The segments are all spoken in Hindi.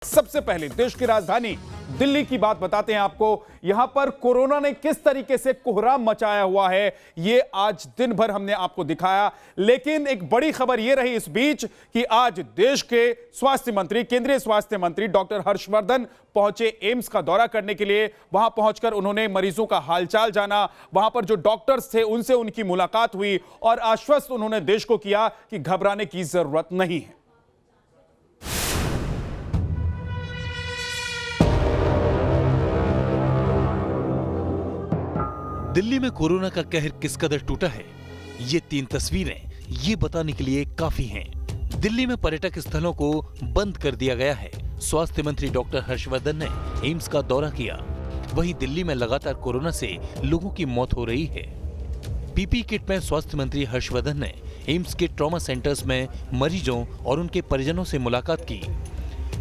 सबसे पहले देश की राजधानी दिल्ली की बात बताते हैं आपको। यहां पर कोरोना ने किस तरीके से कोहराम मचाया हुआ है ये आज दिन भर हमने आपको दिखाया। लेकिन एक बड़ी खबर यह रही इस बीच कि आज देश के स्वास्थ्य मंत्री, केंद्रीय स्वास्थ्य मंत्री डॉक्टर हर्षवर्धन पहुंचे एम्स का दौरा करने के लिए। वहां पहुंचकर उन्होंने मरीजों का हालचाल जाना, वहां पर जो डॉक्टर्स थे उनसे उनकी मुलाकात हुई और आश्वस्त उन्होंने देश को किया कि घबराने की जरूरत नहीं है। दिल्ली में कोरोना का कहर किस कदर टूटा है, ये 3 तस्वीरें ये बताने के लिए काफी हैं। दिल्ली में पर्यटक स्थलों को बंद कर दिया गया है। स्वास्थ्य मंत्री डॉक्टर हर्षवर्धन ने एम्स का दौरा किया। वहीं दिल्ली में लगातार कोरोना से लोगों की मौत हो रही है। पीपी किट में स्वास्थ्य मंत्री हर्षवर्धन ने एम्स के ट्रॉमा सेंटर्स में मरीजों और उनके परिजनों से मुलाकात की।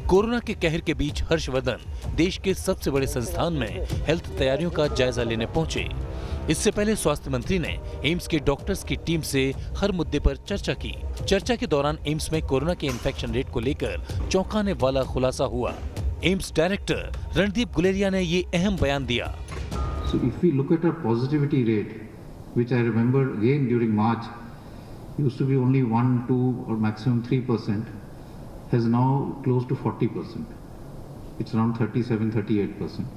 कोरोना के कहर के बीच हर्षवर्धन देश के सबसे बड़े संस्थान में हेल्थ तैयारियों का जायजा लेने पहुंचे। इससे पहले स्वास्थ्य मंत्री ने एम्स के डॉक्टर्स की टीम से हर मुद्दे पर चर्चा की। चर्चा के दौरान एम्स में कोरोना के इन्फेक्शन रेट को लेकर चौंकाने वाला खुलासा हुआ। एम्स डायरेक्टर रणदीप गुलेरिया ने ये अहम बयान दिया। So if we look at a positivity rate, which I remember again during March, used to be only 1, 2 or maximum 3%, has now close to 40%. It's around 37-38%.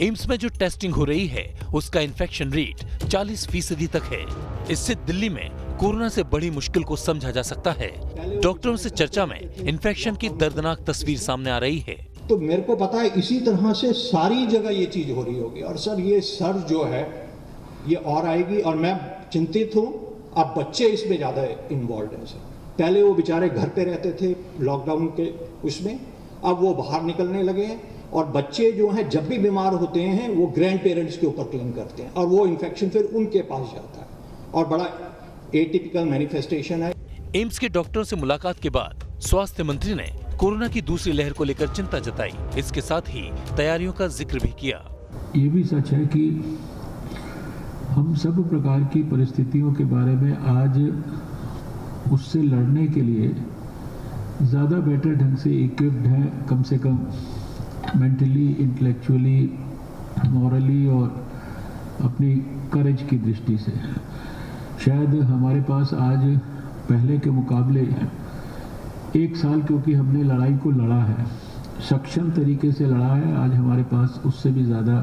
AIIMS में जो टेस्टिंग हो रही है उसका इन्फेक्शन रेट 40% तक है। इससे दिल्ली में कोरोना से बड़ी मुश्किल को समझा जा सकता है। डॉक्टरों से चर्चा में इन्फेक्शन की दर्दनाक तस्वीर सामने आ रही है। तो मेरे को पता है इसी तरह से सारी जगह ये चीज हो रही होगी और सर ये सर्ज जो है ये और आएगी और मैं चिंतित हूँ। अब बच्चे इसमें ज्यादा इन्वॉल्व हैं सर। पहले वो बेचारे घर पे रहते थे लॉकडाउन के उसमें, अब वो बाहर निकलने लगे हैं और बच्चे जो हैं जब भी बीमार होते हैं वो ग्रैंड पेरेंट्स के ऊपर क्लेम करते हैं और वो इन्फेक्शन फिर उनके पास जाता है और बड़ा एटिपिकल मैनिफेस्टेशन है। एम्स के डॉक्टरों से मुलाकात के बाद स्वास्थ्य मंत्री ने कोरोना की दूसरी लहर को लेकर चिंता जताई। इसके साथ ही तैयारियों का जिक्र भी किया। ये भी सच है कि हम सब प्रकार की परिस्थितियों के बारे में आज उससे लड़ने के लिए ज़्यादा बेटर ढंग से इक्विप्ड है, कम से कम मेंटली, इंटेलेक्चुअली, मॉरली और अपनी करेज की दृष्टि से। शायद हमारे पास आज पहले के मुकाबले 1 साल क्योंकि हमने लड़ाई को लड़ा है, सक्षम तरीके से लड़ा है, आज हमारे पास उससे भी ज़्यादा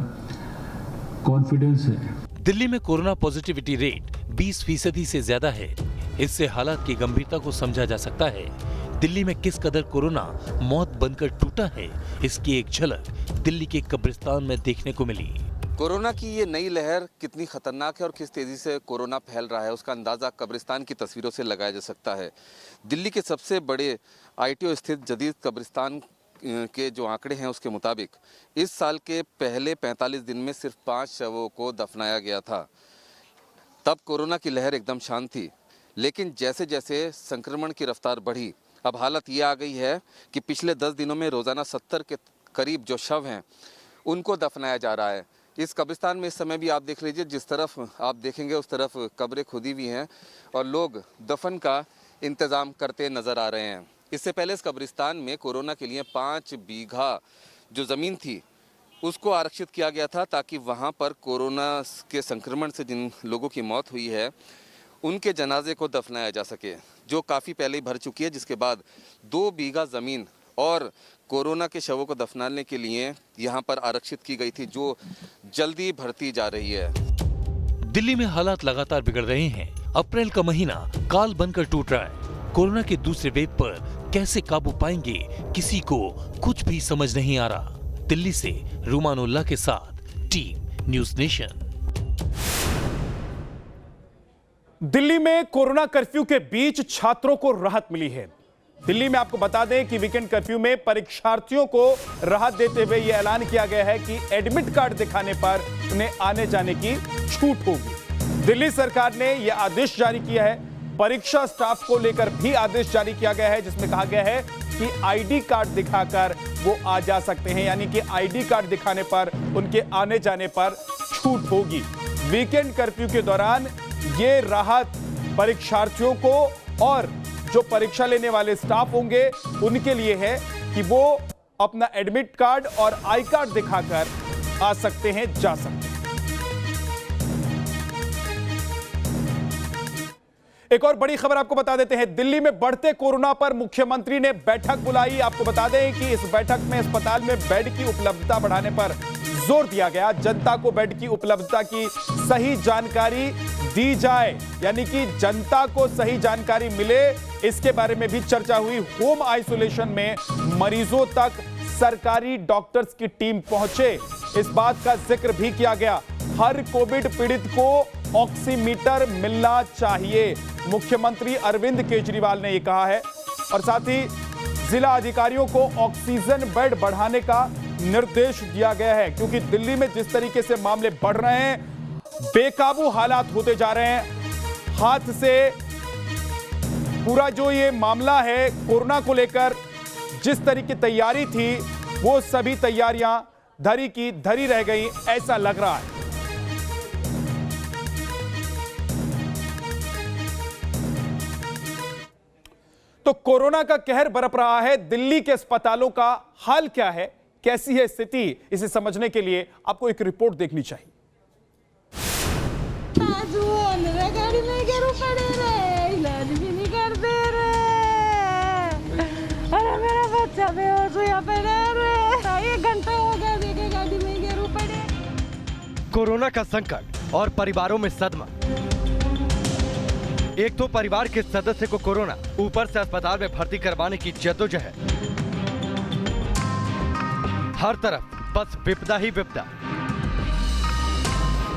कॉन्फिडेंस है। दिल्ली में कोरोना पॉजिटिविटी रेट 20% से ज्यादा है। इससे हालात की गंभीरता को समझा जा सकता है। दिल्ली में किस कदर कोरोना मौत बनकर टूटा है, इसकी एक झलक दिल्ली के कब्रिस्तान में देखने को मिली। कोरोना की ये नई लहर कितनी खतरनाक है और किस तेजी से कोरोना फैल रहा है उसका अंदाजा कब्रिस्तान की तस्वीरों से लगाया जा सकता है। दिल्ली के सबसे बड़े आईटीओ स्थित जदीद कब्रिस्तान के जो आंकड़े हैं उसके मुताबिक इस साल के पहले 45 दिन में सिर्फ 5 शवों को दफनाया गया था। तब कोरोना की लहर एकदम शांत थी, लेकिन जैसे जैसे संक्रमण की रफ्तार बढ़ी अब हालत ये आ गई है कि पिछले 10 दिनों में रोजाना 70 के करीब जो शव हैं उनको दफनाया जा रहा है। इस कब्रिस्तान में इस समय भी आप देख लीजिए, जिस तरफ आप देखेंगे उस तरफ कब्रें खुदी हुई हैं और लोग दफन का इंतज़ाम करते नज़र आ रहे हैं। इससे पहले इस कब्रिस्तान में कोरोना के लिए 5 बीघा जो ज़मीन थी उसको आरक्षित किया गया था ताकि वहाँ पर कोरोना के संक्रमण से जिन लोगों की मौत हुई है उनके जनाजे को दफनाया जा सके, जो काफ़ी पहले ही भर चुकी है। जिसके बाद 2 बीघा ज़मीन और कोरोना के शवों को दफनाने के लिए यहाँ पर आरक्षित की गई थी, जो जल्दी भरती जा रही है। दिल्ली में हालात लगातार बिगड़ रहे हैं। अप्रैल का महीना काल बनकर टूट रहा है। कोरोना के दूसरे वेव पर कैसे काबू पाएंगे किसी को कुछ भी समझ नहीं आ रहा। दिल्ली से रुमानुल्लाह के साथ टीम न्यूज़ नेशन। दिल्ली में कोरोना कर्फ्यू के बीच छात्रों को राहत मिली है। दिल्ली में आपको बता दें कि वीकेंड कर्फ्यू में परीक्षार्थियों को राहत देते हुए यह ऐलान किया गया है कि एडमिट कार्ड दिखाने पर उन्हें आने जाने की छूट होगी। दिल्ली सरकार ने यह आदेश जारी किया है। परीक्षा स्टाफ को लेकर भी आदेश जारी किया गया है, जिसमें कहा गया है कि आईडी कार्ड दिखाकर वो आ जा सकते हैं, यानी कि आईडी कार्ड दिखाने पर उनके आने जाने पर छूट होगी। वीकेंड कर्फ्यू के दौरान ये राहत परीक्षार्थियों को और जो परीक्षा लेने वाले स्टाफ होंगे उनके लिए है कि वो अपना एडमिट कार्ड और आई कार्ड दिखाकर आ सकते हैं, जा सकते हैं। एक और बड़ी खबर आपको बता देते हैं। दिल्ली में बढ़ते कोरोना पर मुख्यमंत्री ने बैठक बुलाई। आपको बता दें कि इस बैठक में अस्पताल में बेड की उपलब्धता बढ़ाने पर जोर दिया गया। जनता को बेड की उपलब्धता की सही जानकारी दी जाए, यानी कि जनता को सही जानकारी मिले, इसके बारे में भी चर्चा हुई। होम आइसोलेशन में मरीजों तक सरकारी डॉक्टर्स की टीम पहुंचे, इस बात का जिक्र भी किया गया। हर कोविड पीड़ित को ऑक्सीमीटर मिलना चाहिए, मुख्यमंत्री अरविंद केजरीवाल ने यह कहा है। और साथ ही जिला अधिकारियों को ऑक्सीजन बेड बढ़ाने का निर्देश दिया गया है, क्योंकि दिल्ली में जिस तरीके से मामले बढ़ रहे हैं, बेकाबू हालात होते जा रहे हैं। हाथ से पूरा जो ये मामला है कोरोना को लेकर, जिस तरह की तैयारी थी, वो सभी तैयारियां धरी की धरी रह गई, ऐसा लग रहा है। तो कोरोना का कहर बरप रहा है। दिल्ली के अस्पतालों का हाल क्या है, कैसी है स्थिति, इसे समझने के लिए आपको एक रिपोर्ट देखनी चाहिए। गाड़ी में गिरू पड़े रे, इलाज भी नहीं कर दे रे। अरे मेरा बच्चा बेहोश हुआ पड़ा रे, 1 घंटा हो गया देखे गाड़ी में गिरू पड़े। कोरोना का संकट और परिवारों में सदमा। एक तो परिवार के सदस्य को कोरोना, ऊपर से अस्पताल में भर्ती करवाने की जद्दोजहद। हर तरफ बस विपदा ही विपदा।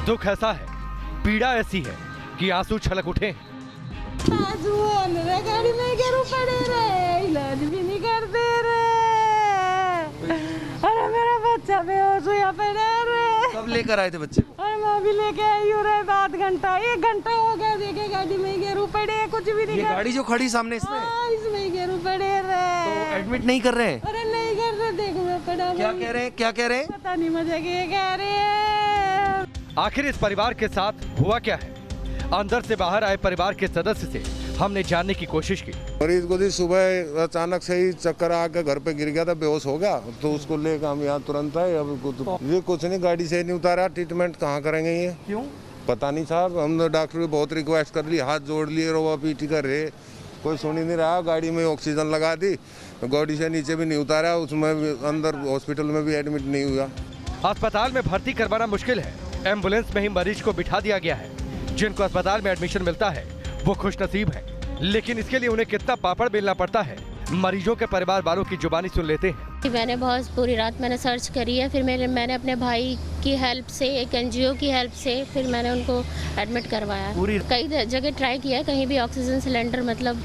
दुख ऐसा है, पीड़ा ऐसी है कि आंसू छलक उठे। गाड़ी में गिरू पड़े रे, इलाज भी नहीं कर दे रे। अरे मेरा बच्चा बेहोश हुआ पड़ा रे। कब लेकर आए थे बच्चे? अरे मैं भी लेके आई हूँ रे, 1 घंटा हो गया देखे गाड़ी में गिरू पड़े, कुछ भी नहीं। ये गाड़ी जो खड़ी सामने इसमें? इसमें गिरू पड़े रे। तो एडमिट नहीं कर रहे हैं? अरे नहीं कर रहे, देख मैं पड़ा। क्या कह रहे हैं, क्या कह रहे हैं? पता नहीं मुझे क्या कह रहे हैं। आखिर इस परिवार के साथ हुआ क्या है? अंदर से बाहर आए परिवार के सदस्य से हमने जानने की कोशिश की। मरीज को सुबह अचानक से ही चक्कर आके घर पे गिर गया था, बेहोश हो गया, तो उसको लेकर हम यहाँ तुरंत आए। अब ये कुछ नहीं, गाड़ी से नहीं उतारा। ट्रीटमेंट कहाँ करेंगे ये? क्यों? पता नहीं साहब, हमने डॉक्टर को बहुत रिक्वेस्ट कर ली, हाथ जोड़ लिए, रोवा पीटी कर रहे, कोई सुन ही नहीं रहा। गाड़ी में ऑक्सीजन लगा दी, गाड़ी से नीचे भी नहीं उतारा, उसमें भी अंदर हॉस्पिटल में भी एडमिट नहीं हुआ। अस्पताल में भर्ती करवाना मुश्किल है, एम्बुलेंस में ही मरीज को बिठा दिया गया है। जिनको अस्पताल में एडमिशन मिलता है वो खुशनसीब है, लेकिन इसके लिए उन्हें कितना पापड़ बेलना पड़ता है, मरीजों के परिवार वालों की जुबानी सुन लेते हैं। मैंने बहुत पूरी रात मैंने सर्च करी है, फिर मैंने अपने भाई की हेल्प से, एक एनजीओ की हेल्प से फिर मैंने उनको एडमिट करवाया। कई जगह ट्राई किया, कहीं भी ऑक्सीजन सिलेंडर मतलब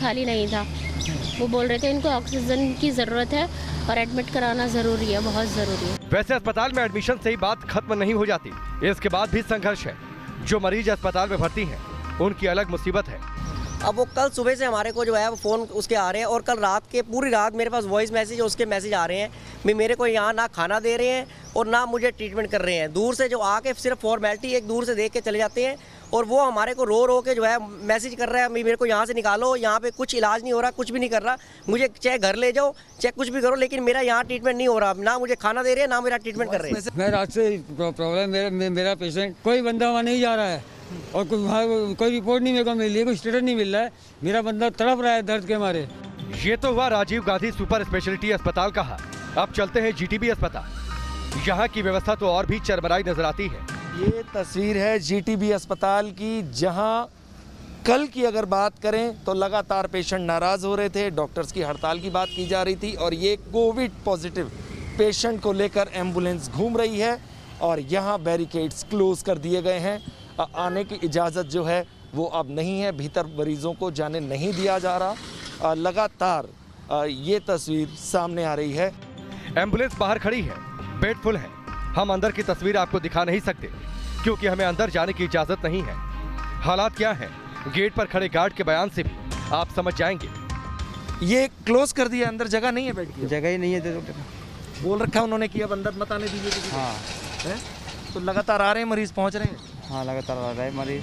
खाली नहीं था। वो बोल रहे थे इनको ऑक्सीजन की ज़रूरत है और एडमिट कराना ज़रूरी है, बहुत ज़रूरी है। वैसे अस्पताल में एडमिशन से ही बात खत्म नहीं हो जाती, इसके बाद भी संघर्ष है। जो मरीज अस्पताल में भर्ती हैं, उनकी अलग मुसीबत है। अब वो कल सुबह से हमारे को जो है वो फ़ोन उसके आ रहे हैं, और कल रात के पूरी रात मेरे पास वॉइस मैसेज और उसके मैसेज आ रहे हैं। मेरे को यहाँ ना खाना दे रहे हैं और ना मुझे ट्रीटमेंट कर रहे हैं। दूर से जो आके सिर्फ फॉर्मेलिटी एक दूर से देख के चले जाते हैं, और वो हमारे को रो रो के जो है मैसेज कर रहा है, मेरे को यहाँ से निकालो, यहाँ पे कुछ इलाज नहीं हो रहा, कुछ भी नहीं कर रहा, मुझे चाहे घर ले जाओ, चाहे कुछ भी करो, लेकिन मेरा यहाँ ट्रीटमेंट नहीं हो रहा। ना मुझे खाना दे रहे हैं, ना मेरा ट्रीटमेंट कर रहे हैं। मैं रात से प्रॉब्लम, मेरा पेशेंट कोई बंदा वहाँ नहीं जा रहा है, और कोई रिपोर्ट नहीं मेरे को मिल रही है, कोई स्टेटस नहीं मिल रहा है। मेरा बंदा तड़प रहा है दर्द के मारे। ये तो हुआ राजीव गांधी सुपर स्पेशलिटी अस्पताल का हाल। अब चलते हैं जीटीबी अस्पताल। यहाँ की व्यवस्था तो और भी चरमराई नजर आती है। ये तस्वीर है जीटीबी अस्पताल की, जहां कल की अगर बात करें तो लगातार पेशेंट नाराज हो रहे थे, डॉक्टर्स की हड़ताल की बात की जा रही थी, और ये कोविड पॉजिटिव पेशेंट को लेकर एम्बुलेंस घूम रही है, और यहाँ बैरिकेड्स क्लोज कर दिए गए हैं। आने की इजाज़त जो है वो अब नहीं है, भीतर मरीजों को जाने नहीं दिया जा रहा। लगातार ये तस्वीर सामने आ रही है। एम्बुलेंस बाहर खड़ी है, बेड फुल है। हम अंदर की तस्वीर आपको दिखा नहीं सकते क्योंकि हमें अंदर जाने की इजाजत नहीं है। हालात क्या है, गेट पर खड़े गार्ड के बयान से भी आप समझ जाएंगे। ये क्लोज कर दिया, अंदर जगह नहीं है बेड की, जगह ही नहीं है, बोल रखा उन्होंने कि अब अंदर मत आने दीजिए। हाँ है? तो लगातार आ रहे हैं मरीज, पहुंच रहे हैं। हाँ लगातार आ रहा है मरीज।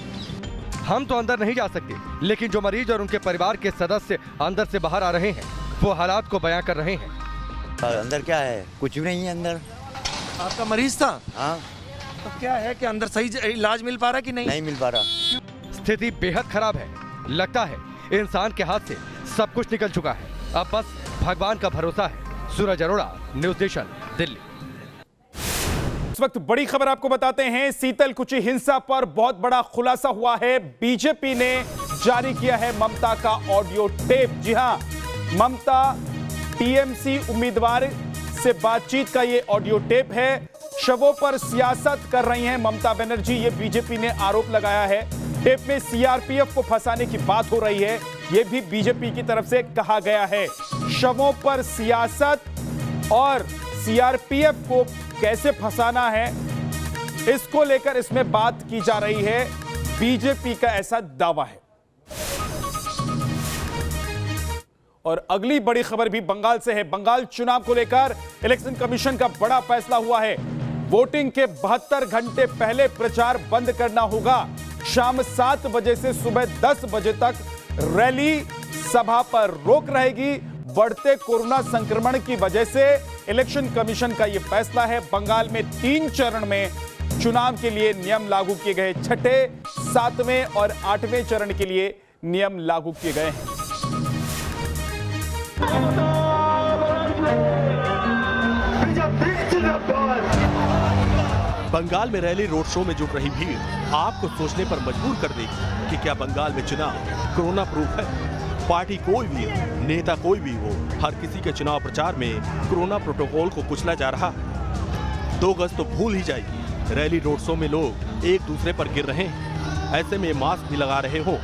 हम तो अंदर नहीं जा सकते, लेकिन जो मरीज और उनके परिवार के सदस्य अंदर से बाहर आ रहे हैं वो हालात को बयां कर रहे हैं। अंदर क्या है? कुछ भी नहीं है अंदर। आपका मरीज था? हाँ। तो क्या है कि अंदर सही इलाज मिल पा रहा कि नहीं? नहीं मिल पा रहा। स्थिति बेहद खराब है। लगता है इंसान के हाथ से सब कुछ निकल चुका है। अब बस भगवान का भरोसा है। सूरज अरोड़ा, न्यूज़ नेशन, दिल्ली। इस वक्त बड़ी खबर आपको बताते हैं। शीतलकुची हिंसा पर बहुत बड़ा खुलासा हुआ है। बीजेपी ने जारी किया है ममता का ऑडियो टेप। जी हां, ममता टीएमसी उम्मीदवार से बातचीत का ये ऑडियो टेप है। शवों पर सियासत कर रही हैं ममता बनर्जी, ये बीजेपी ने आरोप लगाया है। टेप में सीआरपीएफ को फंसाने की बात हो रही है, ये भी बीजेपी की तरफ से कहा गया है। शवों पर सियासत और सीआरपीएफ को कैसे फंसाना है, इसको लेकर इसमें बात की जा रही है। बीजेपी का ऐसा दावा है। और अगली बड़ी खबर भी बंगाल से है। बंगाल चुनाव को लेकर इलेक्शन कमीशन का बड़ा फैसला हुआ है। वोटिंग के 72 घंटे पहले प्रचार बंद करना होगा। शाम 7 बजे से सुबह 10 बजे तक रैली सभा पर रोक रहेगी। बढ़ते कोरोना संक्रमण की वजह से इलेक्शन कमीशन का यह फैसला है। बंगाल में 3 चरण में चुनाव के लिए नियम लागू किए गए। छठे, 7वें और 8वें चरण के लिए नियम लागू किए गए हैं। बंगाल में रैली रोड शो में जुट रही भीड़ आपको सोचने पर मजबूर कर देगी कि क्या बंगाल में चुनाव कोरोना प्रूफ है। पार्टी कोई भी हो, नेता कोई भी हो, हर किसी के चुनाव प्रचार में कोरोना प्रोटोकॉल को कुचला जा रहा है। 2 गज तो भूल ही जाएगी। रैली रोड शो में लोग एक दूसरे पर गिर रहे हैं। ऐसे में मास्क भी लगा रहे हो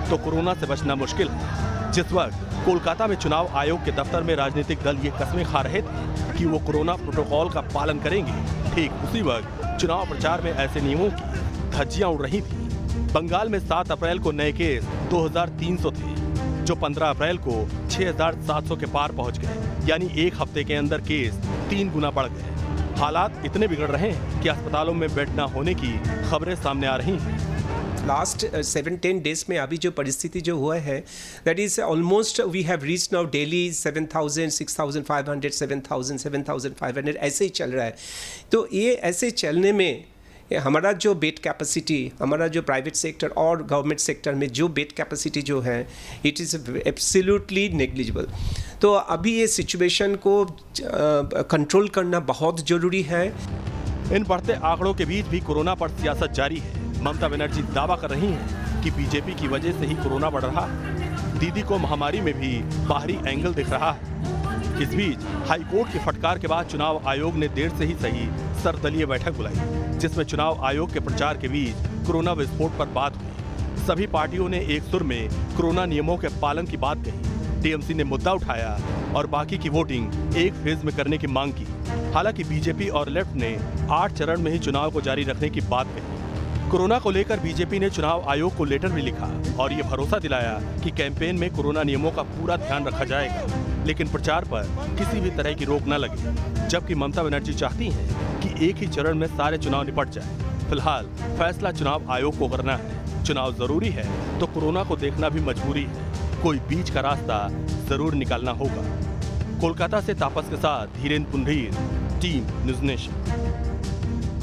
तो कोरोना से बचना मुश्किल है। जिस वक्त कोलकाता में चुनाव आयोग के दफ्तर में राजनीतिक दल ये कस्में खा रहे थे कि वो कोरोना प्रोटोकॉल का पालन करेंगे, ठीक उसी वक्त चुनाव प्रचार में ऐसे नियमों की धज्जियां उड़ रही थी। बंगाल में 7 अप्रैल को नए केस 2300 थे, जो 15 अप्रैल को 6700 के पार पहुंच गए। यानी एक हफ्ते के अंदर केस 3 गुना बढ़ गए। हालात इतने बिगड़ रहे हैं कि अस्पतालों में बेड न होने की खबरें सामने आ रही हैं। लास्ट 7-10 डेज में अभी जो परिस्थिति जो हुआ है, that is almost we have reached now daily 7000, 6500, 7000, 7500 ऐसे ही चल रहा है। तो ये ऐसे चलने में हमारा जो बेड कैपेसिटी, हमारा जो प्राइवेट सेक्टर और गवर्नमेंट सेक्टर में जो बेड कैपेसिटी जो है, इट इज़ एब्सोल्युटली नेग्लिजिबल। तो अभी ये सिचुएशन को कंट्रोल करना बहुत ज़रूरी है। इन बढ़ते आंकड़ों के बीच भी कोरोना पर सियासत जारी है। ममता बनर्जी दावा कर रही हैं कि बीजेपी की वजह से ही कोरोना बढ़ रहा है। दीदी को महामारी में भी बाहरी एंगल दिख रहा है। इस बीच हाईकोर्ट की फटकार के बाद चुनाव आयोग ने देर से ही सही सर्वदलीय बैठक बुलाई, जिसमें चुनाव आयोग के प्रचार के बीच कोरोना विस्फोट पर बात हुई। सभी पार्टियों ने एक सुर में कोरोना नियमों के पालन की बात कही। टीएमसी ने मुद्दा उठाया और बाकी की वोटिंग एक फेज में करने की मांग की। हालांकि बीजेपी और लेफ्ट ने 8 चरण में ही चुनाव को जारी रखने की बात कही। कोरोना को लेकर बीजेपी ने चुनाव आयोग को लेटर भी लिखा और ये भरोसा दिलाया कि कैंपेन में कोरोना नियमों का पूरा ध्यान रखा जाएगा, लेकिन प्रचार पर किसी भी तरह की रोक न लगे। जबकि ममता बनर्जी चाहती हैं कि एक ही चरण में सारे चुनाव निपट जाए। फिलहाल फैसला चुनाव आयोग को करना है। चुनाव जरूरी है तो कोरोना को देखना भी मजबूरी है। कोई बीच का रास्ता जरूर निकालना होगा। कोलकाता से तापस के साथ धीरेन्द्र पुंडरीर, टीम न्यूज़ नेशन।